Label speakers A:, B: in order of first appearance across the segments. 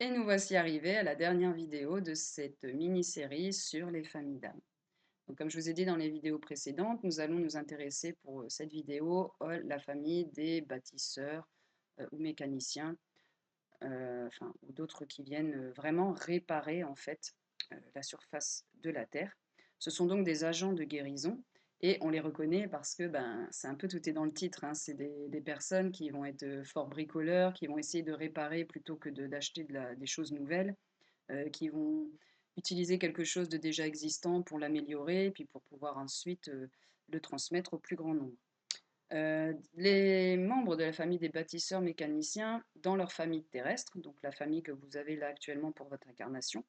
A: Et nous voici arrivés à la dernière vidéo de cette mini-série sur les familles d'âmes. Donc, comme je vous ai dit dans les vidéos précédentes, nous allons nous intéresser pour cette vidéo à la famille des bâtisseurs ou mécaniciens, enfin, ou d'autres qui viennent vraiment réparer en fait la surface de la Terre. Ce sont donc des agents de guérison et on les reconnaît parce que ben, c'est un peu tout est dans le titre, hein. C'est des personnes qui vont être fort bricoleurs, qui vont essayer de réparer plutôt que d'acheter des choses nouvelles, qui vont utiliser quelque chose de déjà existant pour l'améliorer et puis pour pouvoir ensuite le transmettre au plus grand nombre. Les membres de la famille des bâtisseurs mécaniciens, dans leur famille terrestre, donc la famille que vous avez là actuellement pour votre incarnation,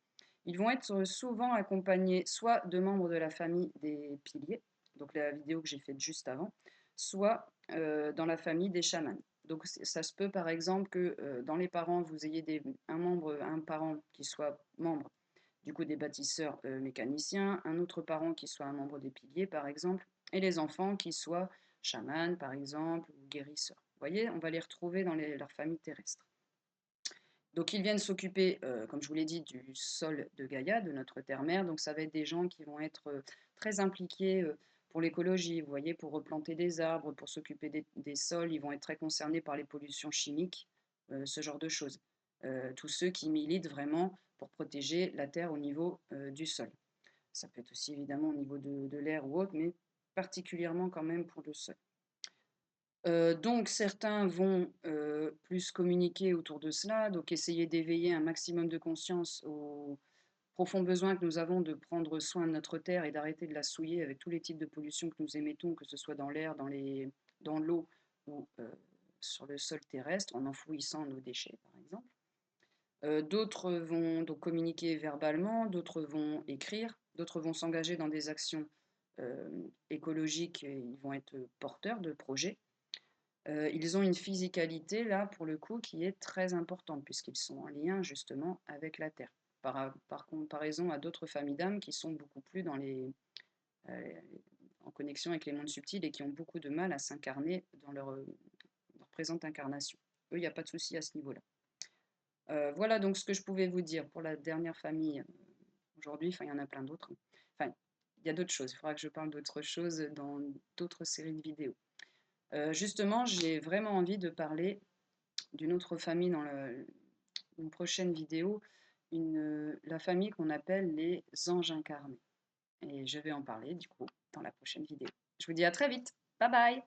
A: ils vont être souvent accompagnés soit de membres de la famille des piliers, donc la vidéo que j'ai faite juste avant, soit dans la famille des chamans. Donc ça se peut par exemple que dans les parents, vous ayez un parent qui soit membre du coup des bâtisseurs mécaniciens, un autre parent qui soit un membre des piliers par exemple, et les enfants qui soient chamans par exemple, ou guérisseurs. Vous voyez, on va les retrouver dans leur famille terrestre. Donc ils viennent s'occuper, comme je vous l'ai dit, du sol de Gaïa, de notre terre-mère. Donc ça va être des gens qui vont être très impliqués pour l'écologie, vous voyez, pour replanter des arbres, pour s'occuper des sols. Ils vont être très concernés par les pollutions chimiques, ce genre de choses. Tous ceux qui militent vraiment pour protéger la terre au niveau du sol. Ça peut être aussi évidemment au niveau de l'air ou autre, mais particulièrement quand même pour le sol. Donc certains vont, plus communiquer autour de cela, donc essayer d'éveiller un maximum de conscience au profond besoin que nous avons de prendre soin de notre terre et d'arrêter de la souiller avec tous les types de pollution que nous émettons, que ce soit dans l'air, dans l'eau ou, sur le sol terrestre, en enfouissant nos déchets, par exemple. D'autres vont donc communiquer verbalement, d'autres vont écrire, d'autres vont s'engager dans des actions, écologiques et ils vont être porteurs de projets. Ils ont une physicalité là, pour le coup, qui est très importante puisqu'ils sont en lien justement avec la terre. Par comparaison à d'autres familles d'âmes qui sont beaucoup plus heu, en connexion avec les mondes subtils et qui ont beaucoup de mal à s'incarner dans leur présente incarnation. Eux, il y a pas de souci à ce niveau-là. Voilà donc ce que je pouvais vous dire pour la dernière famille, aujourd'hui. Enfin, il y en a plein d'autres, hein. Enfin, il y a d'autres choses. Il faudra que je parle d'autres choses dans d'autres séries de vidéos. Justement, j'ai vraiment envie de parler d'une autre famille dans une prochaine vidéo, la famille qu'on appelle les anges incarnés et je vais en parler du coup dans la prochaine vidéo. Je vous dis à très vite. Bye bye.